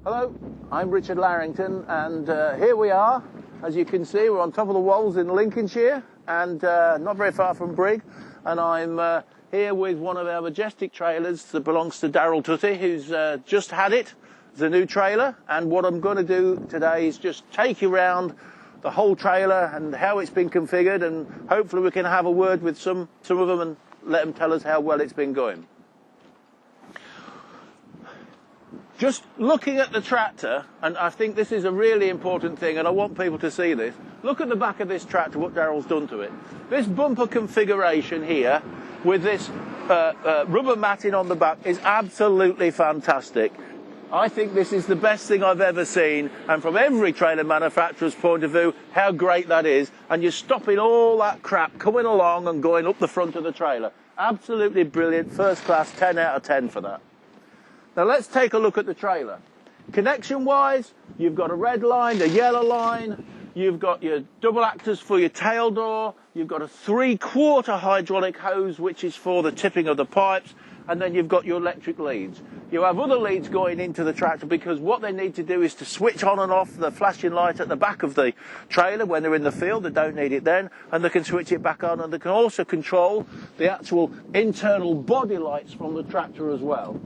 Hello, I'm Richard Larrington, and here we are. As you can see, we're on top of the Wolds in Lincolnshire, and not very far from Brigg. And I'm here with one of our Majestic trailers that belongs to Darryl Tutty, who's just had it, the new trailer. And what I'm going to do today is just take you around the whole trailer and how it's been configured, and hopefully we can have a word with some of them and let them tell us how well it's been going. Just looking at the tractor, and I think this is a really important thing, and I want people to see this. Look at the back of this tractor, what Darryl's done to it. This bumper configuration here, with this rubber matting on the back, is absolutely fantastic. I think this is the best thing I've ever seen, and from every trailer manufacturer's point of view, how great that is. And you're stopping all that crap coming along and going up the front of the trailer. Absolutely brilliant, first class, 10 out of 10 for that. Now let's take a look at the trailer. Connection-wise, you've got a red line, a yellow line, you've got your double actors for your tail door, you've got a 3/4 hydraulic hose, which is for the tipping of the pipes, and then you've got your electric leads. You have other leads going into the tractor because what they need to do is to switch on and off the flashing light at the back of the trailer when they're in the field. They don't need it then, and they can switch it back on, and they can also control the actual internal body lights from the tractor as well.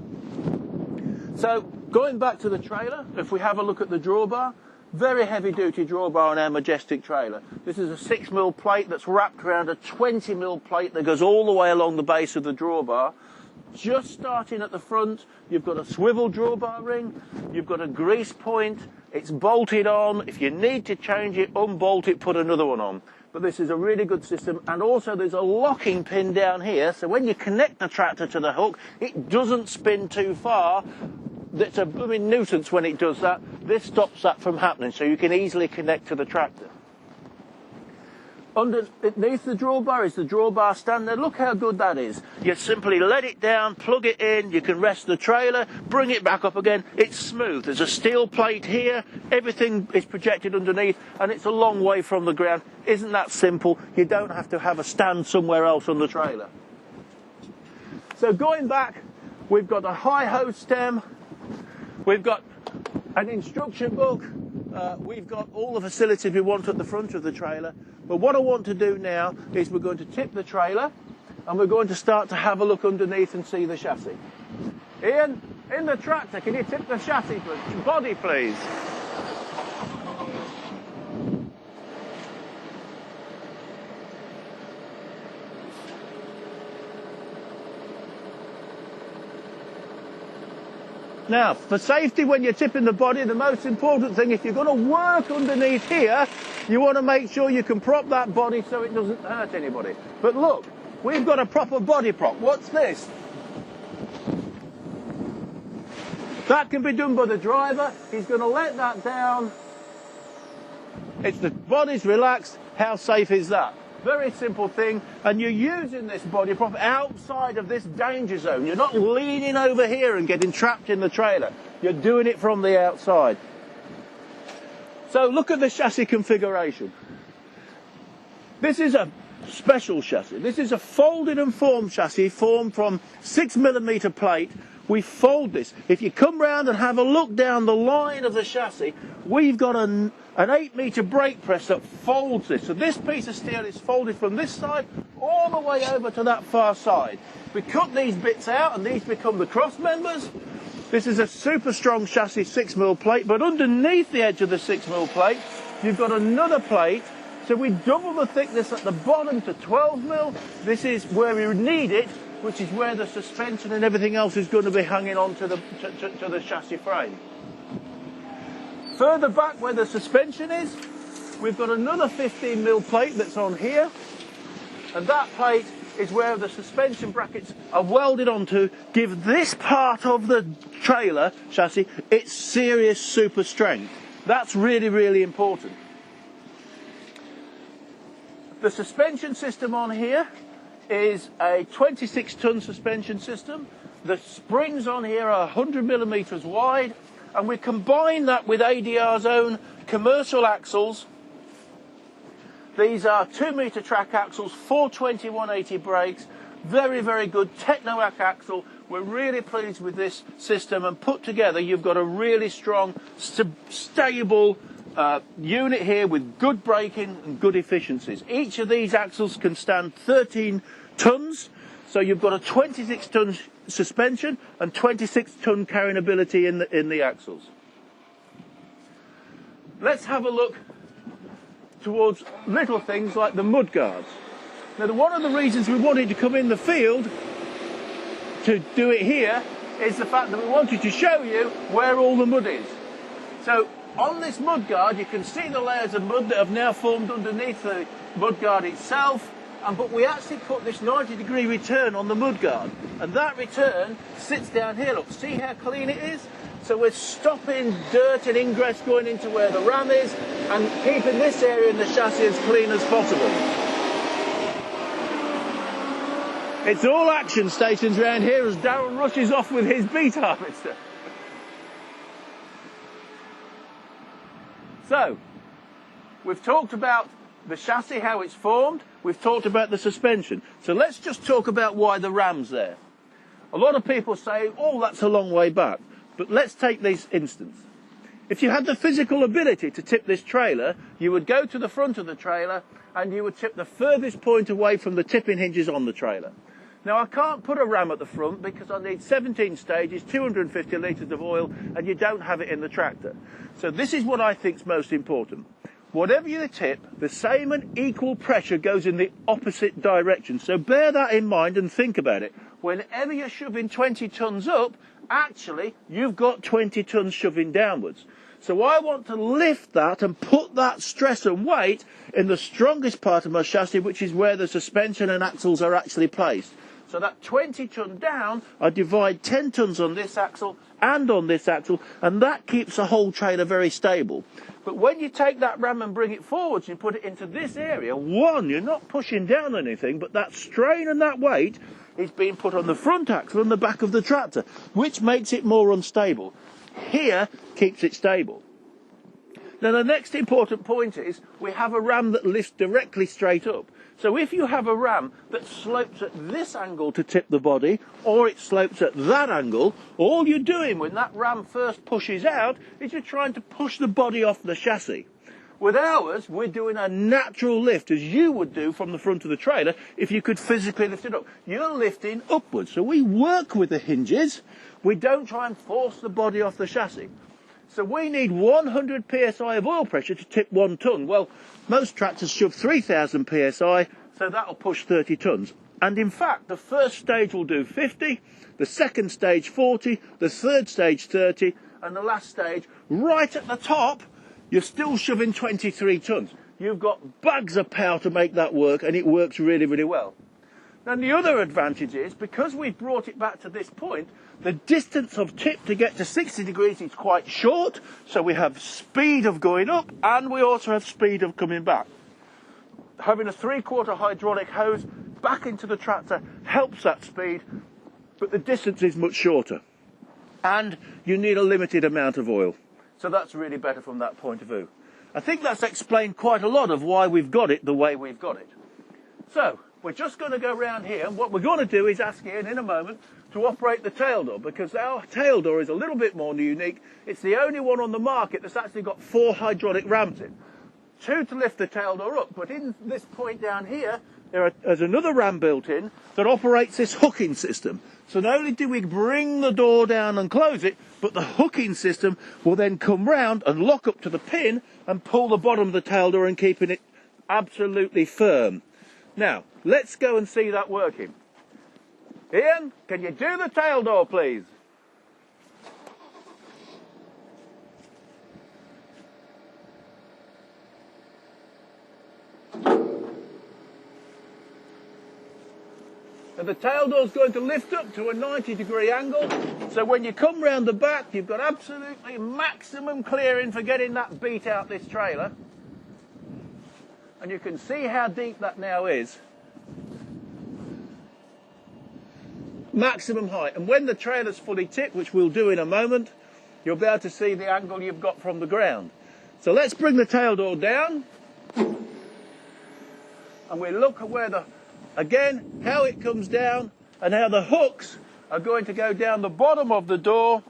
So, going back to the trailer, if we have a look at the drawbar, very heavy duty drawbar on our Majestic trailer. This is a 6mm plate that's wrapped around a 20mm plate that goes all the way along the base of the drawbar. Just starting at the front, you've got a swivel drawbar ring, you've got a grease point, it's bolted on. If you need to change it, unbolt it, put another one on. But this is a really good system, and also there's a locking pin down here, so when you connect the tractor to the hook, it doesn't spin too far. It's a blooming nuisance when it does that. This stops that from happening, so you can easily connect to the tractor. Underneath the drawbar is the drawbar stand. Now look how good that is. You simply let it down, plug it in, you can rest the trailer, bring it back up again. It's smooth. There's a steel plate here, everything is projected underneath, and it's a long way from the ground. Isn't that simple? You don't have to have a stand somewhere else on the trailer. So going back, we've got a high hose stem, we've got an instruction book, we've got all the facilities we want at the front of the trailer. But what I want to do now is we're going to tip the trailer, and we're going to start to have a look underneath and see the chassis. Ian, in the tractor, can you tip the chassis body, please? Now, for safety when you're tipping the body, the most important thing, if you're going to work underneath here, you want to make sure you can prop that body so it doesn't hurt anybody. But look, we've got a proper body prop. What's this? That can be done by the driver. He's going to let that down. It's the body's relaxed. How safe is that? Very simple thing, and you're using this body prop outside of this danger zone. You're not leaning over here and getting trapped in the trailer. You're doing it from the outside. So look at the chassis configuration. This is a special chassis. This is a folded and formed chassis formed from 6mm plate. We fold this. If you come round and have a look down the line of the chassis, we've got an 8-metre brake press that folds this. So this piece of steel is folded from this side all the way over to that far side. We cut these bits out and these become the cross members. This is a super strong chassis 6mm plate, but underneath the edge of the 6mm plate, you've got another plate. So we double the thickness at the bottom to 12mm. This is where we need it, which is where the suspension and everything else is going to be hanging on to the chassis frame. Further back where the suspension is, we've got another 15mm plate that's on here, and that plate is where the suspension brackets are welded onto, give this part of the trailer chassis its serious super strength. That's really, really important. The suspension system on here is a 26-ton suspension system. The springs on here are 100mm wide, and we combine that with ADR's own commercial axles. These are 2-metre track axles, 420/180 brakes, Very, very good Technoac axle. We're really pleased with this system, and put together you've got a really strong, stable unit here with good braking and good efficiencies. Each of these axles can stand 13 tons, so you've got a 26-ton suspension and 26-ton carrying ability in the axles. Let's have a look towards little things like the mud guards. Now, one of the reasons we wanted to come in the field to do it here is the fact that we wanted to show you where all the mud is. So on this mud guard you can see the layers of mud that have now formed underneath the mud guard itself, but we actually put this 90-degree return on the mud guard, and that return sits down here. Look, see how clean it is? So we're stopping dirt and ingress going into where the ram is and keeping this area in the chassis as clean as possible. It's all action stations around here as Darryl rushes off with his beat harvester. So, we've talked about the chassis, how it's formed. We've talked about the suspension. So let's just talk about why the ram's there. A lot of people say, oh, that's a long way back. But let's take this instance. If you had the physical ability to tip this trailer, you would go to the front of the trailer and you would tip the furthest point away from the tipping hinges on the trailer. Now, I can't put a ram at the front because I need 17 stages, 250 litres of oil, and you don't have it in the tractor. So this is what I think is most important. Whatever you tip, the same and equal pressure goes in the opposite direction. So bear that in mind and think about it. Whenever you're shoving 20 tonnes up, actually, you've got 20 tonnes shoving downwards. So I want to lift that and put that stress and weight in the strongest part of my chassis, which is where the suspension and axles are actually placed. So that 20 tonne down, I divide 10 tonnes on this axle and on this axle, and that keeps the whole trailer very stable. But when you take that ram and bring it forwards and put it into this area, one, you're not pushing down anything, but that strain and that weight is being put on the front axle and the back of the tractor, which makes it more unstable. Here keeps it stable. Now, the next important point is we have a ram that lifts directly straight up. So if you have a ram that slopes at this angle to tip the body, or it slopes at that angle, all you're doing when that ram first pushes out is you're trying to push the body off the chassis. With ours, we're doing a natural lift, as you would do from the front of the trailer if you could physically lift it up. You're lifting upwards. So we work with the hinges. We don't try and force the body off the chassis. So we need 100 psi of oil pressure to tip 1 tonne. Well, most tractors shove 3,000 psi, so that'll push 30 tonnes. And in fact, the first stage will do 50, the second stage 40, the third stage 30, and the last stage, right at the top, you're still shoving 23 tonnes. You've got bags of power to make that work, and it works really, really well. Then the other advantage is, because we've brought it back to this point, the distance of tip to get to 60 degrees is quite short, so we have speed of going up, and we also have speed of coming back. Having a 3/4 hydraulic hose back into the tractor helps that speed, but the distance is much shorter. And you need a limited amount of oil. So that's really better from that point of view. I think that's explained quite a lot of why we've got it the way we've got it. So, we're just going to go around here, and what we're going to do is ask Ian in a moment to operate the tail door, because our tail door is a little bit more unique. It's the only one on the market that's actually got 4 hydraulic rams in. 2 to lift the tail door up, but in this point down here, there's another ram built in that operates this hooking system. So not only do we bring the door down and close it, but the hooking system will then come round and lock up to the pin and pull the bottom of the tail door and keeping it absolutely firm. Now, let's go and see that working. Ian, can you do the tail door, please? And the tail door is going to lift up to a 90-degree angle, so when you come round the back, you've got absolutely maximum clearing for getting that beat out this trailer. And you can see how deep that now is. Maximum height. And when the trailer's fully tipped, which we'll do in a moment, you'll be able to see the angle you've got from the ground. So let's bring the tail door down. And we look at where the again, how it comes down and how the hooks are going to go down the bottom of the door.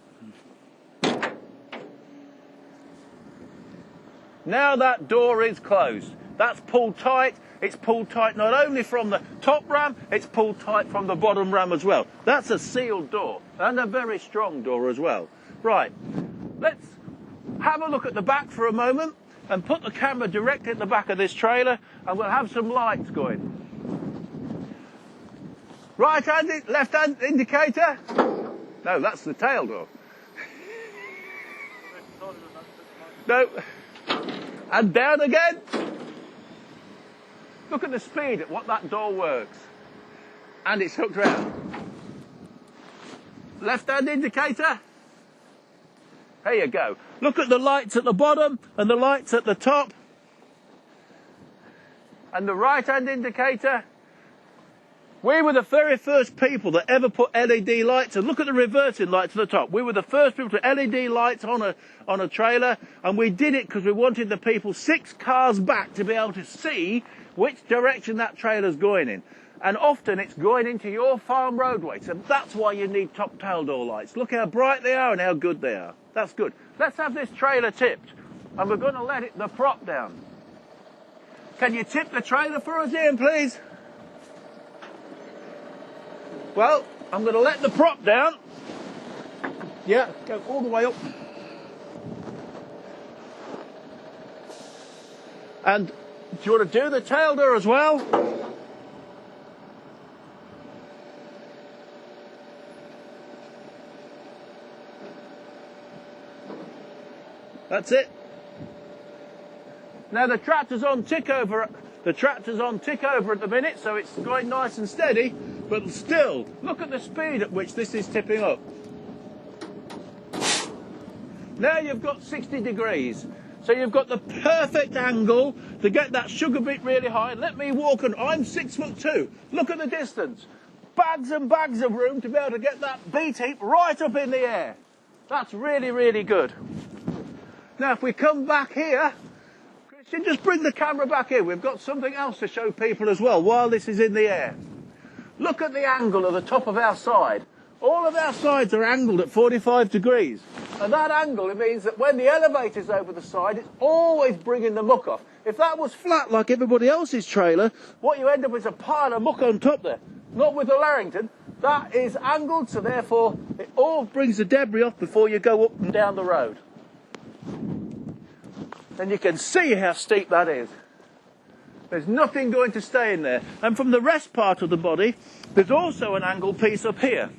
Now that door is closed. That's pulled tight. It's pulled tight not only from the top ram, it's pulled tight from the bottom ram as well. That's a sealed door, and a very strong door as well. Right, let's have a look at the back for a moment and put the camera directly at the back of this trailer, and we'll have some lights going. Right hand, left hand indicator. No, that's the tail door. No. And down again. Look at the speed at what that door works. And it's hooked round. Left hand indicator. There you go. Look at the lights at the bottom and the lights at the top. And the right hand indicator. We were the very first people that ever put LED lights, and look at the reversing lights at the top. We were the first people to put LED lights on a trailer, and we did it because we wanted the people 6 cars back to be able to see which direction that trailer's going in. And often it's going into your farm roadway, so that's why you need top tail door lights. Look how bright they are and how good they are. That's good. Let's have this trailer tipped, and we're going to let the prop down. Can you tip the trailer for us, Ian, please? Well, I'm going to let the prop down. Yeah, go all the way up. And do you want to do the tail door as well? That's it. Now the tractor's on tick over. The tractor's on tick over at the minute, so it's going nice and steady. But still, look at the speed at which this is tipping up. Now you've got 60 degrees. So you've got the perfect angle to get that sugar beet really high. Let me walk, and I'm 6'2". Look at the distance. Bags and bags of room to be able to get that beet heap right up in the air. That's really, really good. Now if we come back here, Christian, just bring the camera back here. We've got something else to show people as well while this is in the air. Look at the angle of the top of our side. All of our sides are angled at 45 degrees. And that angle, it means that when the elevator's over the side, it's always bringing the muck off. If that was flat like everybody else's trailer, what you end up with is a pile of muck on top there. Not with the Larrington. That is angled, so therefore it all brings the debris off before you go up and down the road. And you can see how steep that is. There's nothing going to stay in there. And from the rest part of the body, there's also an angled piece up here.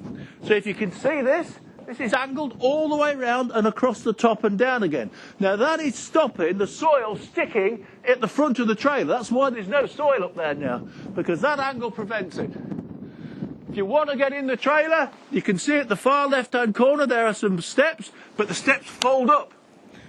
So if you can see this is angled all the way around and across the top and down again. Now that is stopping the soil sticking at the front of the trailer. That's why there's no soil up there now, because that angle prevents it. If you want to get in the trailer, you can see at the far left-hand corner there are some steps, but the steps fold up.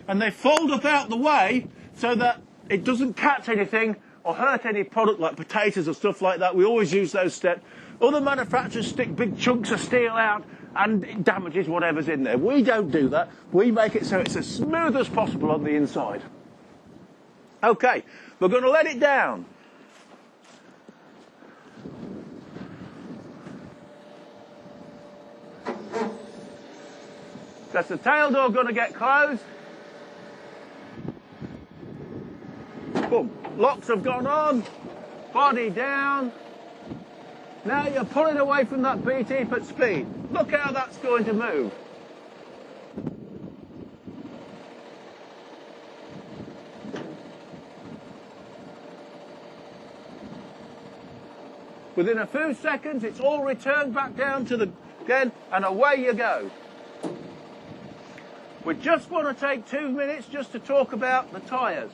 And they fold up out the way so that it doesn't catch anything or hurt any product like potatoes or stuff like that. We always use those steps. Other manufacturers stick big chunks of steel out and it damages whatever's in there. We don't do that. We make it so it's as smooth as possible on the inside. Okay, we're going to let it down. That's the tail door going to get closed. Boom. Locks have gone on. Body down. Now you're pulling away from that beet heap at speed. Look how that's going to move. Within a few seconds, it's all returned back down to the again, and away you go. We just want to take 2 minutes just to talk about the tyres.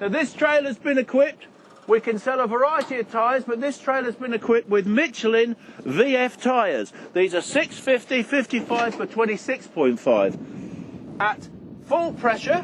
Now this trailer's been equipped, we can sell a variety of tyres, but this trailer's been equipped with Michelin VF tyres. These are 650 55 for 26.5. At full pressure,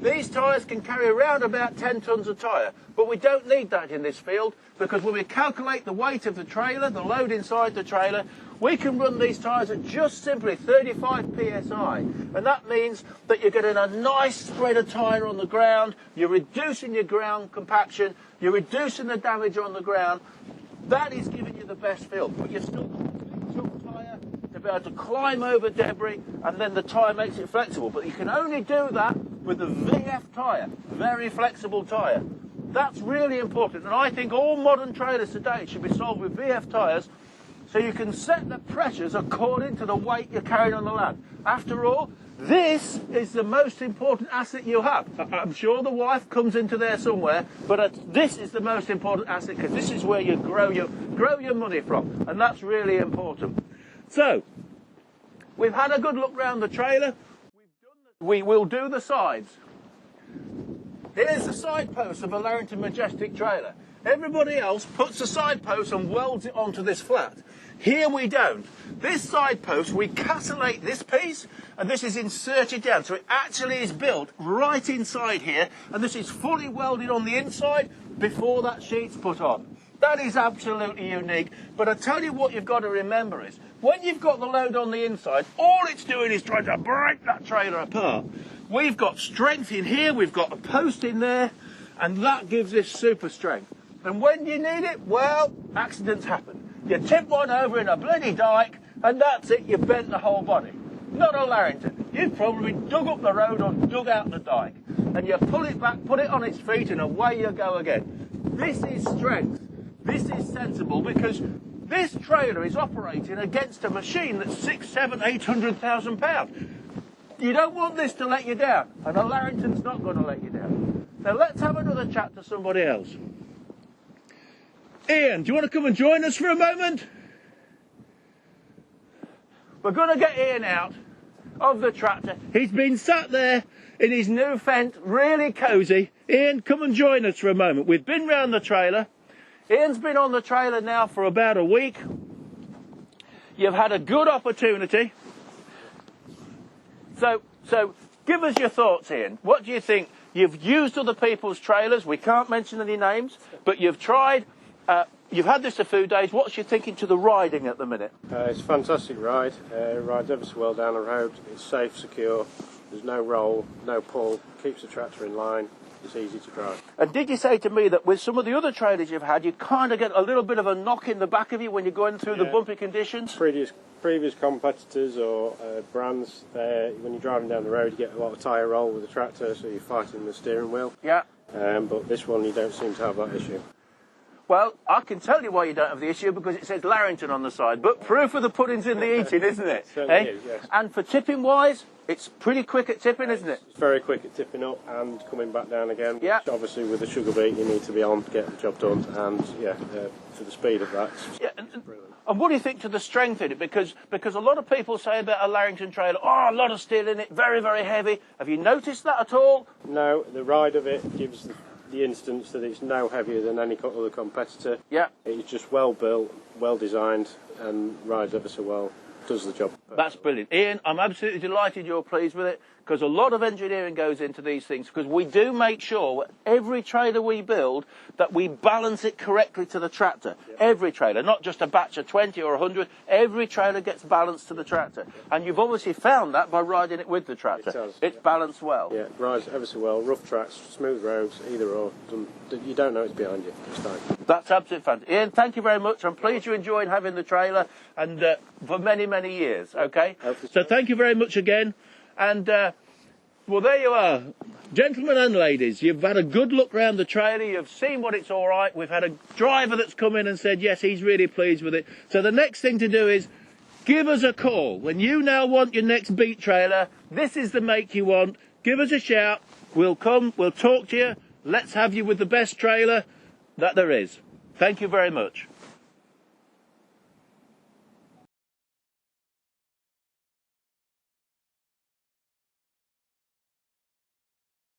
These tyres can carry around about 10 tonnes of tyre, but we don't need that in this field, because when we calculate the weight of the trailer, the load inside the trailer, we can run these tyres at just simply 35 psi, and that means that you're getting a nice spread of tyre on the ground, you're reducing your ground compaction, you're reducing the damage on the ground. That is giving you the best feel, but you're still got a big tough tyre to be able to climb over debris, and then the tyre makes it flexible. But you can only do that with the VF tyre, very flexible tyre. That's really important, and I think all modern trailers today should be sold with VF tyres, so you can set the pressures according to the weight you're carrying on the land. After all, this is the most important asset you have. I'm sure the wife comes into there somewhere, but this is the most important asset, because this is where you grow your money from, and that's really important. So, we've had a good look round the trailer. We will do the sides. Here's the side post of a Larrington Majestic trailer. Everybody else puts the side post and welds it onto this flat. Here we don't. This side post, we castellate this piece, and this is inserted down. So it actually is built right inside here, and this is fully welded on the inside before that sheet's put on. That is absolutely unique. But I tell you what you've got to remember is, when you've got the load on the inside, all it's doing is trying to break that trailer apart. We've got strength in here, we've got a post in there, and that gives this super strength. And when you need it, well, accidents happen. You tip one over in a bloody dike, and that's it, you've bent the whole body. Not a Larrington. You've probably dug up the road or dug out the dike, and you pull it back, put it on its feet, and away you go again. This is strength. This is sensible, because this trailer is operating against a machine that's 600, 700, 800,000 pounds. You don't want this to let you down, and a Larrington's not going to let you down. Now let's have another chat to somebody else. Ian, do you want to come and join us for a moment? We're going to get Ian out of the tractor. He's been sat there in his new fence, really cosy. Ian, come and join us for a moment. We've been round the trailer. Ian's been on the trailer now for about a week. You've had a good opportunity. So give us your thoughts, Ian. What do you think? You've used other people's trailers. We can't mention any names, but you've tried. You've had this a few days. What's your thinking to the riding at the minute? It's a fantastic ride. It rides ever so well down the road. It's safe, secure. There's no roll, no pull. Keeps the tractor in line. It's easy to drive. And did you say to me that with some of the other trailers you've had, you kind of get a little bit of a knock in the back of you when you're going through the bumpy conditions? Previous competitors or brands, when you're driving down the road, you get a lot of tyre roll with the tractor, so you're fighting the steering wheel. Yeah. But this one, you don't seem to have that issue. Well, I can tell you why you don't have the issue, because it says Larrington on the side. But proof of the pudding's in the eating, isn't it? Certainly is, yes. And for tipping-wise, it's pretty quick at tipping, isn't it? It's very quick at tipping up and coming back down again. Yeah. Obviously, with the sugar beet, you need to be on to get the job done. And, for the speed of that, it's brilliant. And what do you think to the strength in it? Because a lot of people say about a Larrington trailer, a lot of steel in it, very, very heavy. Have you noticed that at all? No, the ride of it gives the instance that it's no heavier than any other competitor. Yeah. It's just well built, well designed, and rides ever so well. Does the job. That's brilliant. Ian, I'm absolutely delighted you're pleased with it, because a lot of engineering goes into these things, because we do make sure every trailer we build that we balance it correctly to the tractor. Yep. Every trailer, not just a batch of 20 or 100, every trailer gets balanced to the tractor. Yep. And you've obviously found that by riding it with the tractor. It does. It's balanced well. Yeah, it rides ever so well. Rough tracks, smooth roads, either or. You don't know it's behind you. It's fine. That's absolutely fantastic. Ian, thank you very much. I'm pleased you enjoyed having the trailer, and for many, many years, okay? So thank you very much again. And, well, there you are. Gentlemen and ladies, you've had a good look round the trailer. You've seen what it's all right. We've had a driver that's come in and said, yes, he's really pleased with it. So the next thing to do is give us a call. When you now want your next beat trailer, this is the make you want. Give us a shout. We'll come. We'll talk to you. Let's have you with the best trailer that there is. Thank you very much.